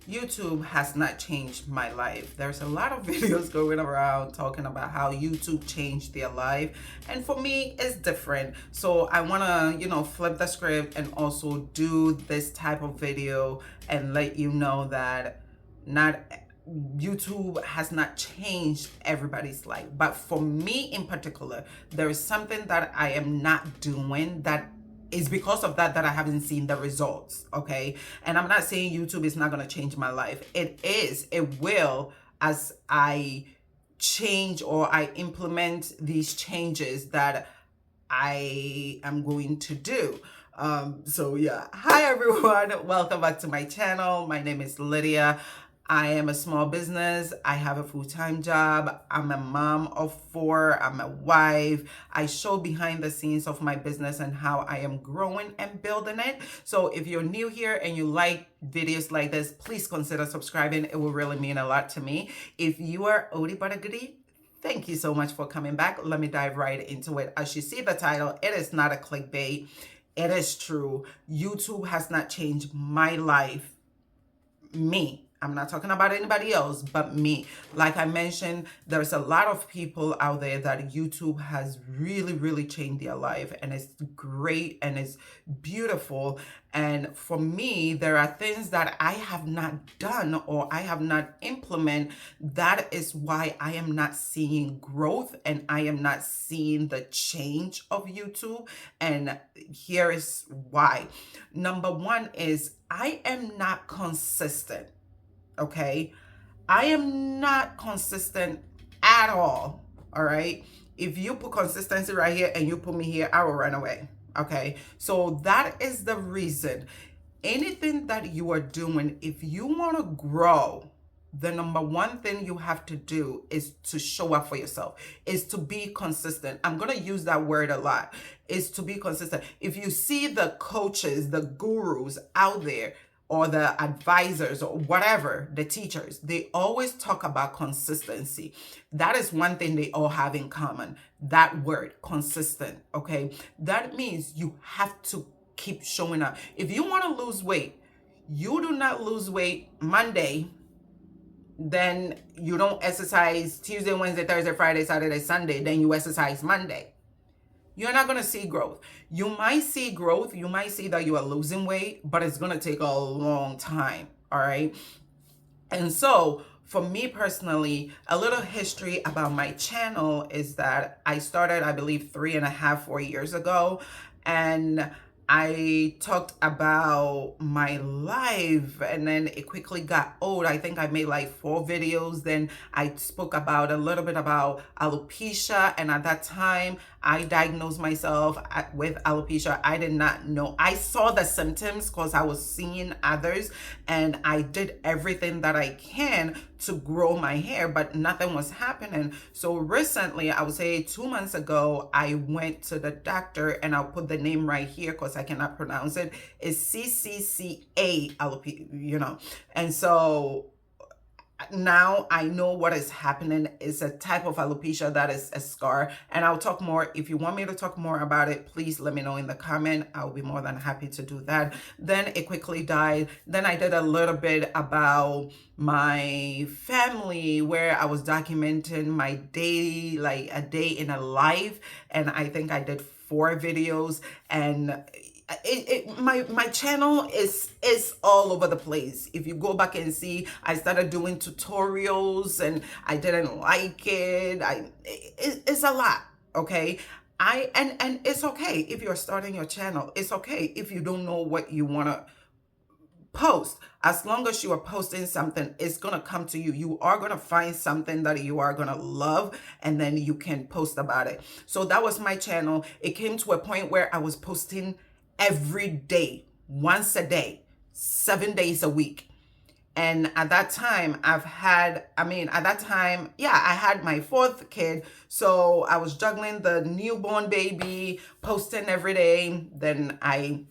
YouTube has not changed my life. There's a lot of videos going around talking about how YouTube changed their life, and for me it's different. So I want to, flip the script and also do this type of video and let you know that not YouTube has not changed everybody's life, but for me in particular, there is something that I am not doing that is because of that I haven't seen the results. Okay, and I'm not saying YouTube is not going to change my life. It will, as I change or I implement these changes that I am going to do. So yeah, hi everyone, welcome back to my channel. My name is Lydia. I am a small business. I have a full-time job. I'm a mom of 4. I'm a wife. I show behind the scenes of my business and how I am growing and building it. So if you're new here and you like videos like this, please consider subscribing. It will really mean a lot to me. If you are Odie but a goodie, thank you so much for coming back. Let me dive right into it. As you see the title, it is not a clickbait. It is true. YouTube has not changed my life. Me. I'm not talking about anybody else, but me. Like I mentioned, there's a lot of people out there that YouTube has really, really changed their life, and it's great and it's beautiful. And for me, there are things that I have not done or I have not implemented. That is why I am not seeing growth and I am not seeing the change of YouTube. And here is why. Number one is I am not consistent. Okay, I am not consistent at all. All right, if you put consistency right here and you put me here, I will run away. Okay, so that is the reason. Anything that you are doing, if you want to grow, the number one thing you have to do is to show up for yourself, is to be consistent. I'm going to use that word a lot, is to be consistent. If you see the coaches, the gurus out there, or the advisors or whatever, the teachers, they always talk about consistency. That is one thing they all have in common, that word, consistent, okay? That means you have to keep showing up. If you want to lose weight, you do not lose weight Monday, then you don't exercise Tuesday, Wednesday, Thursday, Friday, Saturday, Sunday, then you exercise Monday. You're not going to see growth. You might see growth. You might see that you are losing weight, but it's going to take a long time. All right. And so for me personally, a little history about my channel is that I started, I believe, 3.5, 4 years ago. And I talked about my life, and then it quickly got old. I think I made like 4 videos. Then I spoke about a little bit about alopecia. And at that time, I diagnosed myself with alopecia. I did not know. I saw the symptoms because I was seeing others, and I did everything that I can to grow my hair, but nothing was happening. So recently, I would say 2 months ago, I went to the doctor, and I'll put the name right here because I cannot pronounce it. It's CCCA alopecia, and so now I know what is happening. It's a type of alopecia that is a scar, and I'll talk more. If you want me to talk more about it, please let me know in the comment. I'll be more than happy to do that. Then it quickly died. Then I did a little bit about my family, where I was documenting my day, like a day in a life, and I think I did 4 videos. And my channel is all over the place. If you go back and see, I started doing tutorials and I didn't like it. It's a lot. Okay, and it's okay if you're starting your channel. It's okay if you don't know what you want to post. As long as you are posting something, it's gonna come to you. You are gonna find something that you are gonna love, and then you can post about it. So that was my channel. It came to a point where I was posting every day, once a day, 7 days a week. And at that time, I had my 4th kid. So I was juggling the newborn baby, posting every day. Then I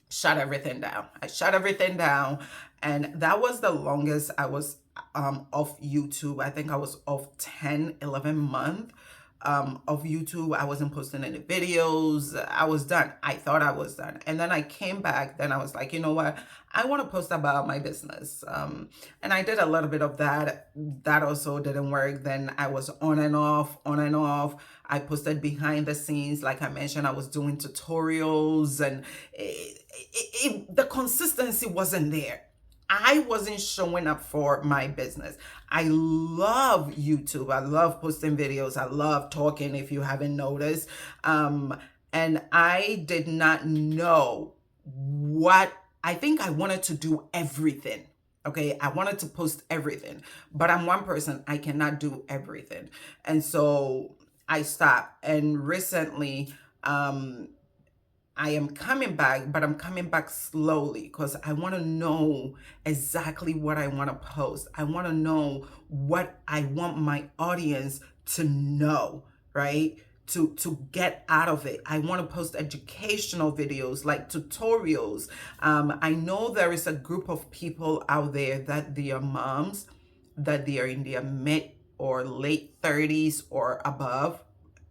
shut everything down. And that was the longest I was off YouTube. I think I was off 10, 11 months. of YouTube. I wasn't posting any videos. I was done. I thought I was done. And then I came back. Then I was like, you know what? I want to post about my business. And I did a little bit of that. That also didn't work. Then I was on and off, on and off. I posted behind the scenes. Like I mentioned, I was doing tutorials, and the consistency wasn't there. I wasn't showing up for my business. I love YouTube. I love posting videos. I love talking, if you haven't noticed. And I did not know what, I think I wanted to do everything. Okay, I wanted to post everything, but I'm one person. I cannot do everything. And so I stopped. And recently, I am coming back, but I'm coming back slowly because I want to know exactly what I want to post. I want to know what I want my audience to know, right? To get out of it. I want to post educational videos like tutorials. I know there is a group of people out there that they are moms, that they are in their mid or late 30s or above,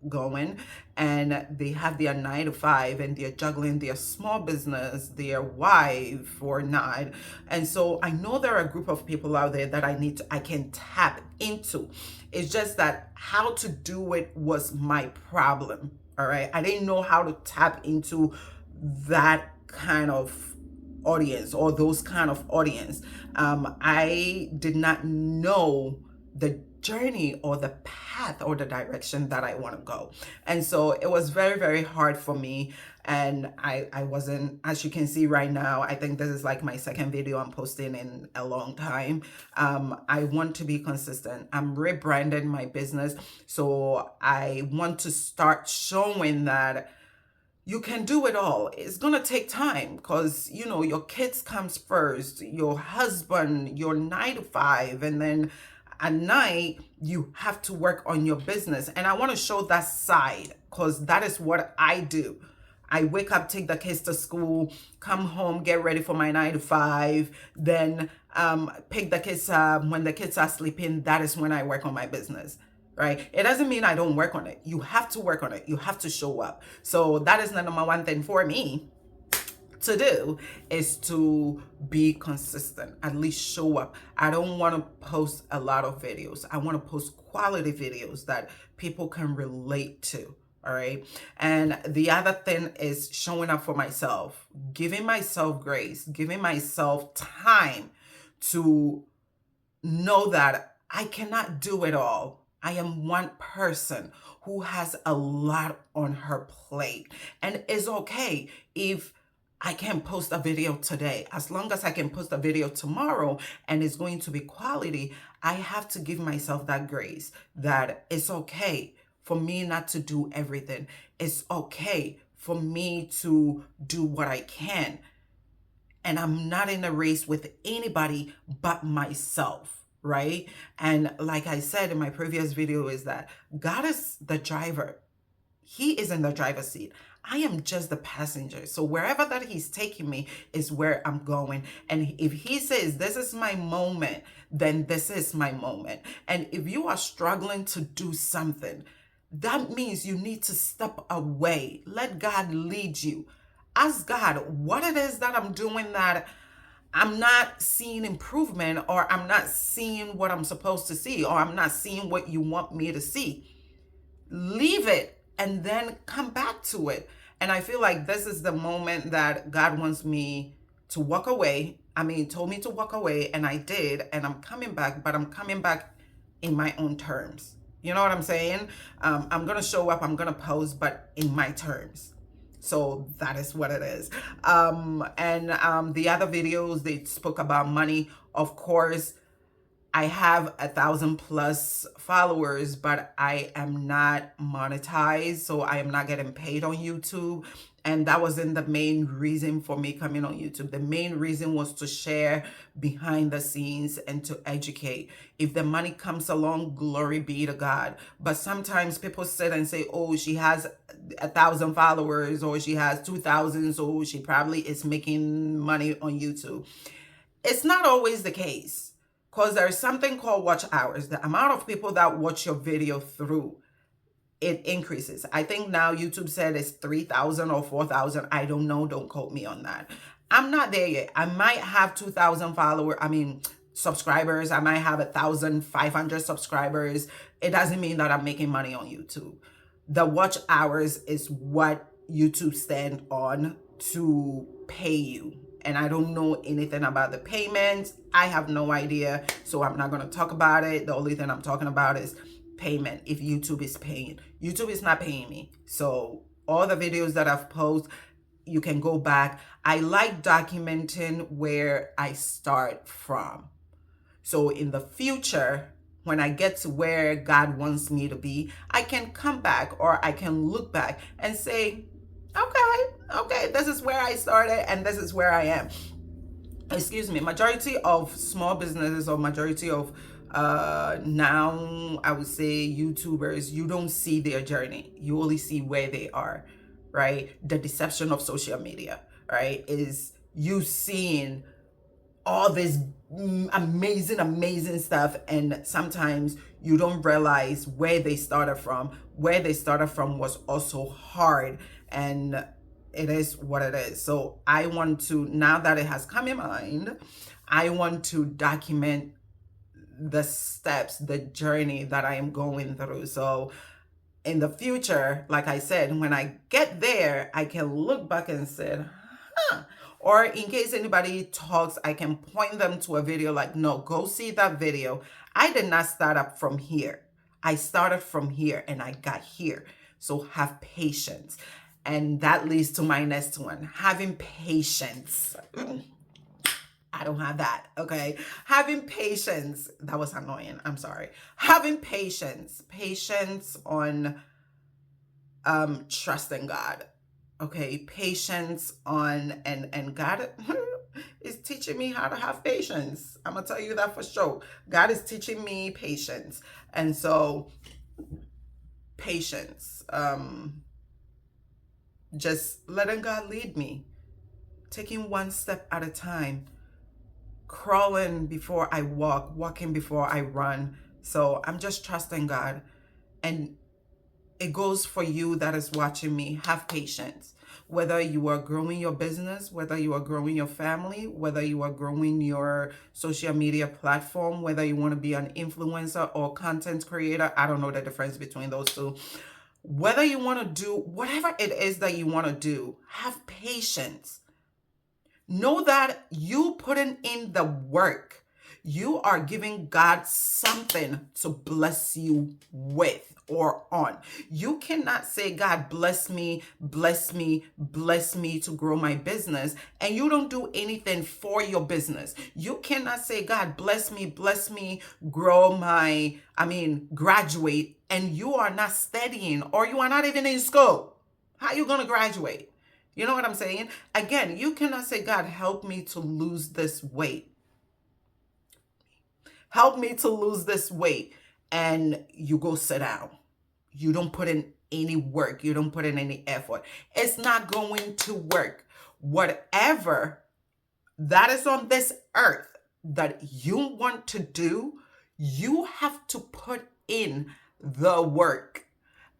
going, and they have their 9 to 5 and they're juggling their small business, their wife or not. And so I know there are a group of people out there that I can tap into. It's just that how to do it was my problem. All right, I didn't know how to tap into that kind of audience or those kind of audience. I did not know the journey or the path or the direction that I want to go. And so it was very, very hard for me. And I wasn't, as you can see right now, I think this is like my second video I'm posting in a long time. I want to be consistent. I'm rebranding my business. So I want to start showing that you can do it all. It's gonna take time because your kids comes first, your husband, your 9 to 5, and then at night you have to work on your business. And I want to show that side because that is what I do. I wake up, take the kids to school, come home, get ready for my 9 to 5, then pick the kids up. When the kids are sleeping, that is when I work on my business. Right? It doesn't mean I don't work on it. You have to work on it. You have to show up. So that is the number one thing for me to do, is to be consistent, at least show up. I don't want to post a lot of videos. I want to post quality videos that people can relate to. All right. And the other thing is showing up for myself, giving myself grace, giving myself time to know that I cannot do it all. I am one person who has a lot on her plate, and it's okay if I can post a video today. As long as I can post a video tomorrow and it's going to be quality, I have to give myself that grace that it's okay for me not to do everything. It's okay for me to do what I can. And I'm not in a race with anybody but myself. Right? And like I said in my previous video, is that God is the driver. He is in the driver's seat. I am just the passenger. So wherever that he's taking me is where I'm going. And if he says, this is my moment, then this is my moment. And if you are struggling to do something, that means you need to step away. Let God lead you. Ask God what it is that I'm doing that I'm not seeing improvement, or I'm not seeing what I'm supposed to see, or I'm not seeing what you want me to see. Leave it and then come back to it. And I feel like this is the moment that God wants me to walk away. I mean, told me to walk away, and I did, and I'm coming back, but I'm coming back in my own terms. You know what I'm saying? I'm going to show up, I'm going to post, but in my terms. So that is what it is. And the other videos, they spoke about money. Of course, I have 1,000+ followers, but I am not monetized. So I am not getting paid on YouTube. And that wasn't the main reason for me coming on YouTube. The main reason was to share behind the scenes and to educate. If the money comes along, glory be to God. But sometimes people sit and say, oh, she has 1,000 followers, or she has 2,000, so she probably is making money on YouTube. It's not always the case, because there's something called watch hours. The amount of people that watch your video through it increases. I think now YouTube said it's 3,000 or 4,000. I don't know. Don't quote me on that. I'm not there yet. I might have 2,000 subscribers. I might have 1,500 subscribers. It doesn't mean that I'm making money on YouTube. The watch hours is what YouTube stand on to pay you. And I don't know anything about the payments. I have no idea. So I'm not going to talk about it. The only thing I'm talking about is payment. If YouTube is paying, YouTube is not paying me. So all the videos that I've posted, you can go back. I like documenting where I start from. So in the future, when I get to where God wants me to be, I can come back, or I can look back and say, okay, this is where I started and this is where I am. Excuse me. Majority of small businesses, or majority of now I would say YouTubers, you don't see their journey. You only see where they are, right? The deception of social media, right, is you seeing all this amazing stuff, and sometimes you don't realize where they started from. Where they started from was also hard, and it is what it is. So I want to, now that it has come in mind, I want to document the steps, the journey that I am going through. So in the future, like I said, when I get there, I can look back and say, or in case anybody talks, I can point them to a video like, no, go see that video. I did not start up from here. I started from here and I got here. So have patience. And that leads to my next one, having patience. I don't have that, okay? Having patience. That was annoying. I'm sorry. Having patience. Patience on trusting God. Okay, patience on, and God is teaching me how to have patience. I'm gonna tell you that for sure. God is teaching me patience. And so patience, just letting God lead me, taking one step at a time, crawling before I walk, walking before I run. So I'm just trusting God. And it goes for you that is watching me. Have patience. Whether you are growing your business, whether you are growing your family, whether you are growing your social media platform, whether you want to be an influencer or content creator, I don't know the difference between those two. Whether you want to do whatever it is that you want to do, have patience. Know that you putting in the work, you are giving God something to bless you with or on. You cannot say, God, bless me, bless me, bless me to grow my business, and you don't do anything for your business. You cannot say, God, bless me, grow graduate, and you are not studying, or you are not even in school. How are you going to graduate? You know what I'm saying? Again, you cannot say, God, help me to lose this weight. Help me to lose this weight. And you go sit down. You don't put in any work. You don't put in any effort. It's not going to work. Whatever that is on this earth that you want to do, you have to put in the work.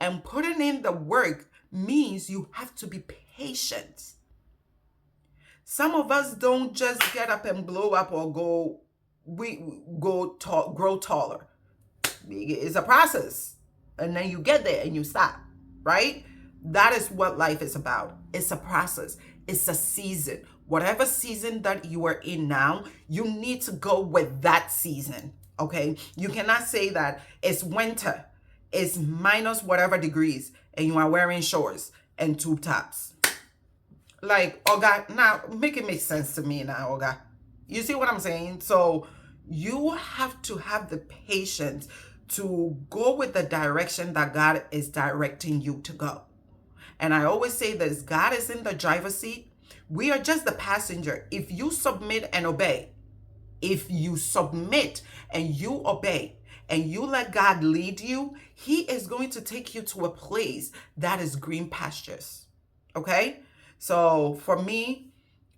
And putting in the work means you have to be patient. Some of us don't just get up and blow up or grow taller. It's a process. And then you get there and you stop, right? That is what life is about. It's a process. It's a season. Whatever season that you are in now, you need to go with that season, okay? You cannot say that it's winter, it's minus whatever degrees, and you are wearing shorts and tube tops. Like, oh God, now make it make sense to me now, oh God. You see what I'm saying? So you have to have the patience to go with the direction that God is directing you to go. And I always say this, God is in the driver's seat. We are just the passenger. If you submit and obey, if you submit and you obey, and you let God lead you, He is going to take you to a place that is green pastures. Okay? So for me,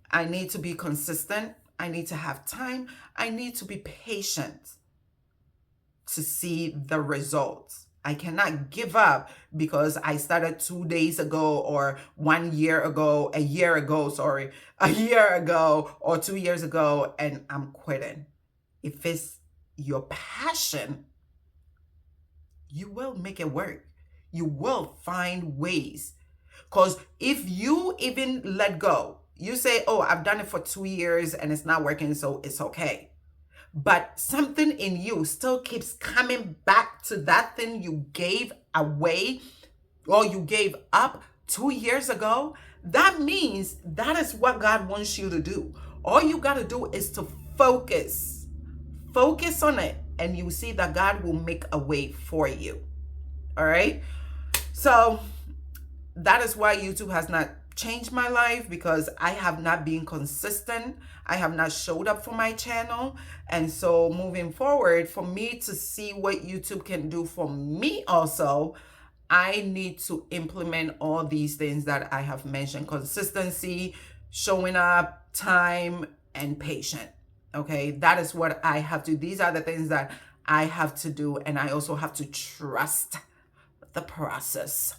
I need to be consistent. I need to have time. I need to be patient to see the results. I cannot give up because I started 2 days ago or 1 year ago, a year ago, sorry, a year ago or 2 years ago, and I'm quitting. If it's your passion, you will make it work. You will find ways. Because if you even let go, you say, oh, I've done it for 2 years and it's not working, so it's okay. But something in you still keeps coming back to that thing you gave away or you gave up 2 years ago. That means that is what God wants you to do. All you got to do is to focus. Focus on it, and you see that God will make a way for you. All right. So that is why YouTube has not changed my life, because I have not been consistent. I have not showed up for my channel. And so moving forward, for me to see what YouTube can do for me also, I need to implement all these things that I have mentioned: consistency, showing up, time, and patient. Okay, that is what I have to. These are the things that I have to do, and I also have to trust the process.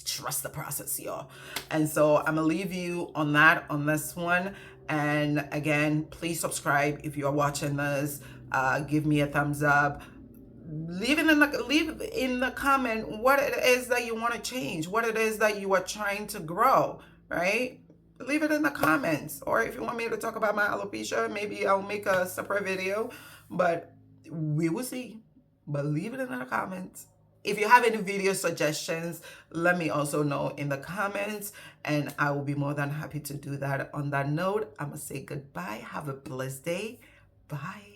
Trust the process, y'all. And so I'm gonna leave you on that, on this one. And again, please subscribe if you're watching this. Give me a thumbs up. Leave in the comment what it is that you want to change, what it is that you are trying to grow, right? Leave it in the comments. Or if you want me to talk about my alopecia, maybe I'll make a separate video, but we will see. But leave it in the comments. If you have any video suggestions, let me also know in the comments, and I will be more than happy to do that. On that note, I'm gonna say goodbye. Have a blessed day. Bye.